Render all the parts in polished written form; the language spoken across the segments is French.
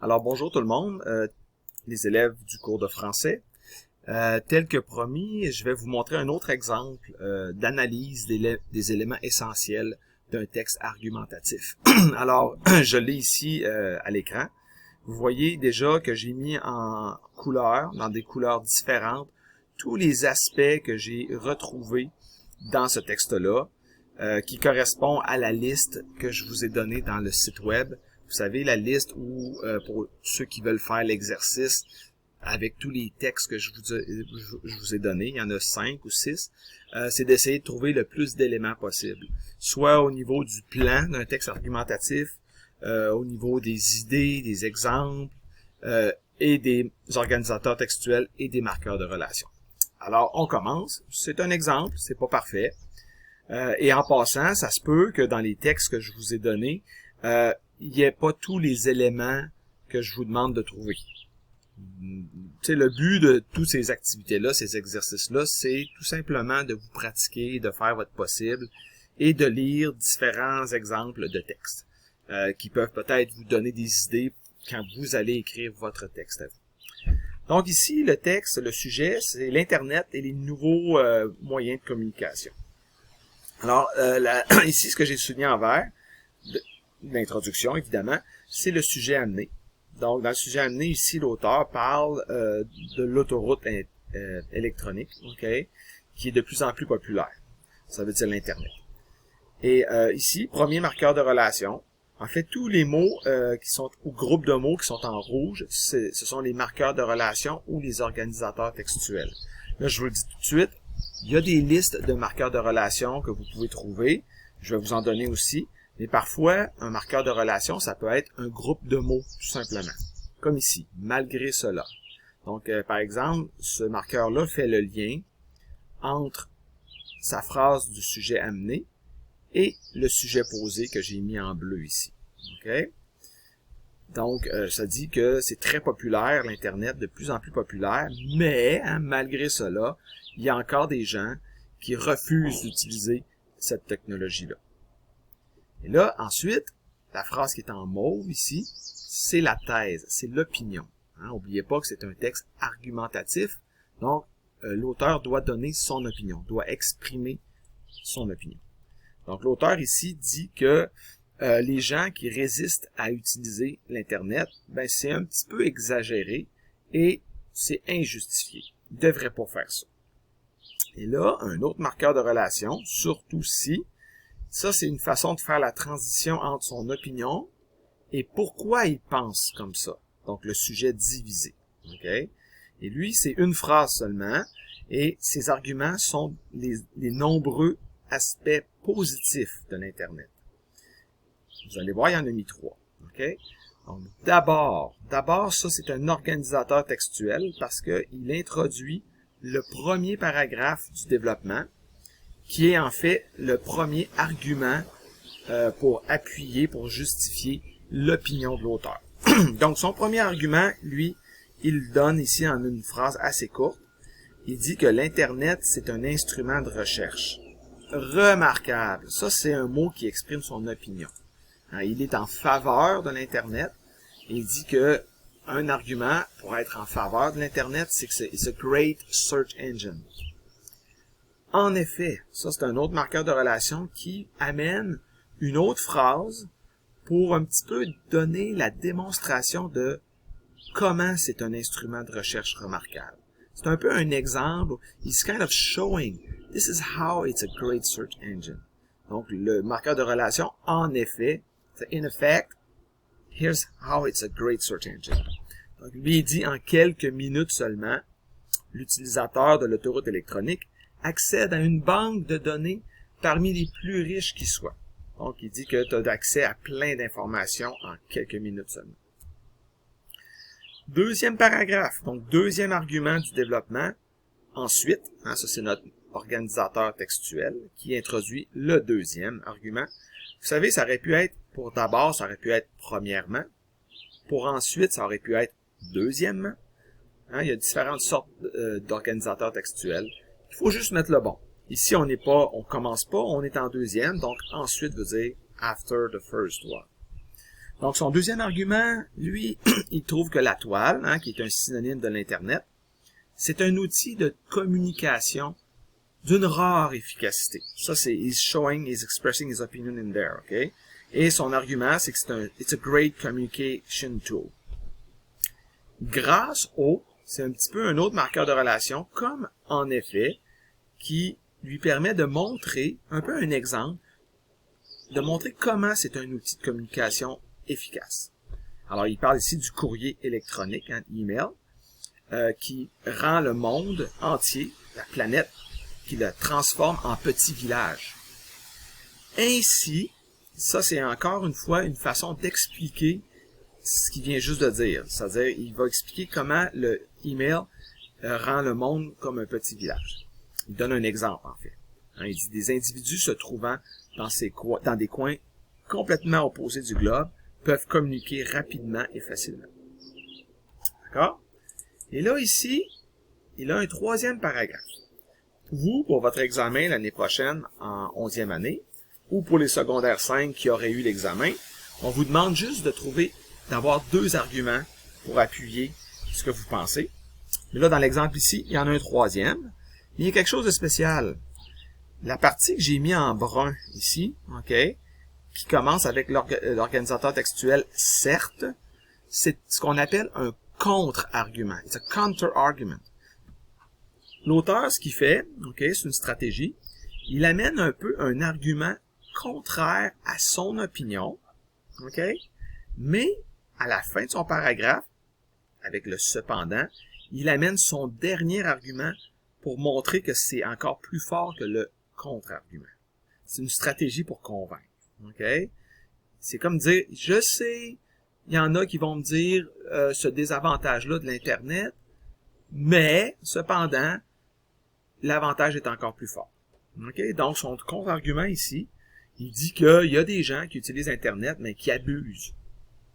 Alors bonjour tout le monde, les élèves du cours de français. Tel que promis, je vais vous montrer un autre exemple d'analyse des éléments essentiels d'un texte argumentatif. Alors, je l'ai ici à l'écran. Vous voyez déjà que j'ai mis en couleur, dans des couleurs différentes, tous les aspects que j'ai retrouvés dans ce texte-là, qui correspond à la liste que je vous ai donnée dans le site web. Vous savez, la liste où, pour ceux qui veulent faire l'exercice, avec tous les textes que je vous ai donnés, il y en a 5 ou 6, c'est d'essayer de trouver le plus d'éléments possible. Soit au niveau du plan d'un texte argumentatif, au niveau des idées, des exemples, et des organisateurs textuels et des marqueurs de relation. Alors, on commence. C'est un exemple, c'est pas parfait. Et en passant, ça se peut que dans les textes que je vous ai donnés, il n'y ait pas tous les éléments que je vous demande de trouver. Tu sais, le but de toutes ces activités-là, ces exercices-là, c'est tout simplement de vous pratiquer, de faire votre possible et de lire différents exemples de textes qui peuvent peut-être vous donner des idées quand vous allez écrire votre texte à vous. Donc ici, le texte, le sujet, c'est l'Internet et les nouveaux moyens de communication. Alors, ici, ce que j'ai souligné en vert, l'introduction, évidemment, c'est le sujet amené. Donc, dans le sujet amené, ici, l'auteur parle de l'autoroute électronique, okay, qui est de plus en plus populaire. Ça veut dire l'Internet. Et ici, premier marqueur de relation. En fait, tous les mots qui sont, ou groupes de mots qui sont en rouge, ce sont les marqueurs de relation ou les organisateurs textuels. Là, je vous le dis tout de suite, il y a des listes de marqueurs de relation que vous pouvez trouver. Je vais vous en donner aussi. Mais parfois, un marqueur de relation, ça peut être un groupe de mots, tout simplement. Comme ici, malgré cela. Donc, par exemple, ce marqueur-là fait le lien entre sa phrase du sujet amené et le sujet posé que j'ai mis en bleu ici. Okay? Donc, ça dit que c'est très populaire, l'Internet, de plus en plus populaire, mais, malgré cela, il y a encore des gens qui refusent d'utiliser cette technologie-là. Et là, ensuite, la phrase qui est en mauve ici, c'est la thèse, c'est l'opinion. N'oubliez pas que c'est un texte argumentatif, donc l'auteur doit donner son opinion, doit exprimer son opinion. Donc l'auteur ici dit que les gens qui résistent à utiliser l'Internet, ben c'est un petit peu exagéré et c'est injustifié. Ils ne devraient pas faire ça. Et là, un autre marqueur de relation, surtout si, ça, c'est une façon de faire la transition entre son opinion et pourquoi il pense comme ça. Donc, le sujet divisé. Okay? Et lui, c'est une phrase seulement. Et ses arguments sont les nombreux aspects positifs de l'Internet. Vous allez voir, il y en a mis 3. Okay? Donc, d'abord, ça, c'est un organisateur textuel parce qu'il introduit le premier paragraphe du développement, qui est en fait le premier argument pour appuyer, pour justifier l'opinion de l'auteur. Donc, son premier argument, lui, il le donne ici en une phrase assez courte. Il dit que l'Internet, c'est un instrument de recherche. Remarquable. Ça, c'est un mot qui exprime son opinion. Il est en faveur de l'Internet. Il dit que un argument pour être en faveur de l'Internet, c'est que c'est a great search engine. En effet, ça c'est un autre marqueur de relation qui amène une autre phrase pour un petit peu donner la démonstration de comment c'est un instrument de recherche remarquable. C'est un peu un exemple. He's kind of showing, this is how it's a great search engine. Donc le marqueur de relation, en effet, c'est in effect, here's how it's a great search engine. Donc lui il dit en quelques minutes seulement, l'utilisateur de l'autoroute électronique accède à une banque de données parmi les plus riches qui soient. Donc, il dit que tu as accès à plein d'informations en quelques minutes seulement. Deuxième paragraphe, donc deuxième argument du développement. Ensuite, ça c'est notre organisateur textuel qui introduit le deuxième argument. Vous savez, ça aurait pu être, pour d'abord, ça aurait pu être premièrement. Pour ensuite, ça aurait pu être deuxièmement. Il y a différentes sortes d'organisateurs textuels. Il faut juste mettre le bon. Ici, on commence pas, on est en deuxième, donc ensuite veut dire after the first one. Donc, son deuxième argument, lui, il trouve que la toile, hein, qui est un synonyme de l'Internet, c'est un outil de communication d'une rare efficacité. Ça, c'est he's expressing his opinion in there, ok? Et son argument, c'est que it's a great communication tool. Grâce au, c'est un petit peu un autre marqueur de relation, comme en effet, qui lui permet de montrer, un peu un exemple, de montrer comment c'est un outil de communication efficace. Alors, il parle ici du courrier électronique, hein, email, qui rend le monde entier, la planète, qui le transforme en petit village. Ainsi, ça c'est encore une fois une façon d'expliquer ce qu'il vient juste de dire. C'est-à-dire, il va expliquer comment le email rend le monde comme un petit village. Il donne un exemple, en fait. Hein, il dit des individus se trouvant dans des coins complètement opposés du globe peuvent communiquer rapidement et facilement. D'accord? Et là, ici, il a un troisième paragraphe. Vous, pour votre examen l'année prochaine, en 11e année, ou pour les secondaires 5 qui auraient eu l'examen, on vous demande juste d'avoir 2 arguments pour appuyer ce que vous pensez. Mais là, dans l'exemple ici, il y en a un troisième. Mais il y a quelque chose de spécial. La partie que j'ai mis en brun ici, ok, qui commence avec l'organisateur textuel « certes », c'est ce qu'on appelle un contre-argument. It's a counter-argument. L'auteur, ce qu'il fait, ok, c'est une stratégie, il amène un peu un argument contraire à son opinion, ok, mais à la fin de son paragraphe, avec le cependant, il amène son dernier argument pour montrer que c'est encore plus fort que le contre-argument. C'est une stratégie pour convaincre, ok. C'est comme dire, je sais, il y en a qui vont me dire ce désavantage-là de l'Internet, mais, cependant, l'avantage est encore plus fort. Okay? Donc, son contre-argument ici, il dit qu'il y a des gens qui utilisent Internet, mais qui abusent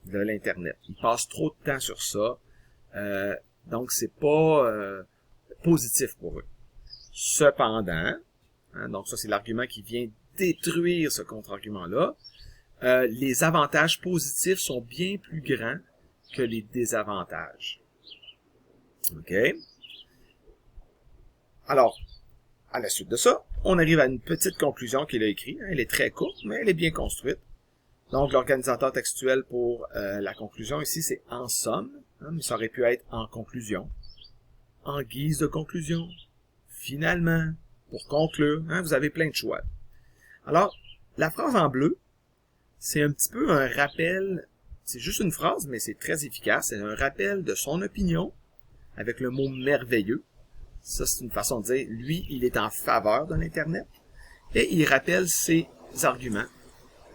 de l'Internet. Ils passent trop de temps sur ça, donc c'est pas positif pour eux. Cependant, hein, donc ça c'est l'argument qui vient détruire ce contre-argument-là, les avantages positifs sont bien plus grands que les désavantages. OK? Alors, à la suite de ça, on arrive à une petite conclusion qu'il a écrite. Elle est très courte, mais elle est bien construite. Donc, l'organisateur textuel pour la conclusion ici, c'est « en somme hein, », mais ça aurait pu être « en conclusion »,« en guise de conclusion »,« finalement », pour conclure. Hein, vous avez plein de choix. Alors, la phrase en bleu, c'est un petit peu un rappel, c'est juste une phrase, mais c'est très efficace. C'est un rappel de son opinion avec le mot « merveilleux ». Ça, c'est une façon de dire, lui, il est en faveur de l'Internet. Et il rappelle ses arguments.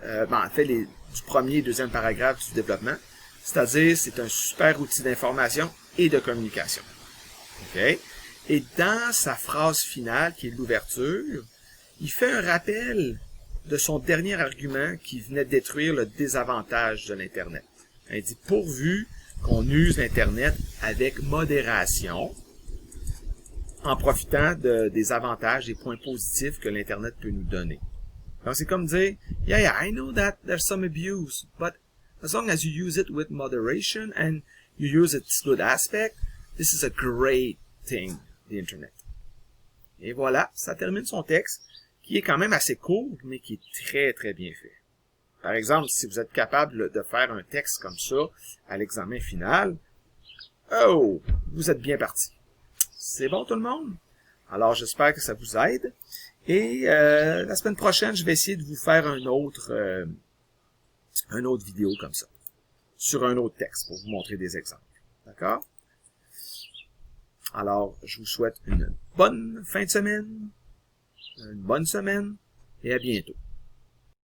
En fait, du premier et deuxième paragraphe du développement. C'est-à-dire, c'est un super outil d'information et de communication. OK? Et dans sa phrase finale, qui est l'ouverture, il fait un rappel de son dernier argument qui venait détruire le désavantage de l'Internet. Il dit, pourvu qu'on use l'Internet avec modération, en profitant des avantages, des points positifs que l'Internet peut nous donner. Donc, c'est comme dire, yeah, I know that there's some abuse, but as long as you use it with moderation and you use its good aspect, this is a great thing, the Internet. Et voilà, ça termine son texte, qui est quand même assez court, mais qui est très, très bien fait. Par exemple, si vous êtes capable de faire un texte comme ça à l'examen final, oh, vous êtes bien parti. C'est bon tout le monde? Alors j'espère que ça vous aide. Et la semaine prochaine, je vais essayer de vous faire une autre vidéo comme ça. Sur un autre texte pour vous montrer des exemples. D'accord? Alors, je vous souhaite une bonne fin de semaine, une bonne semaine et à bientôt.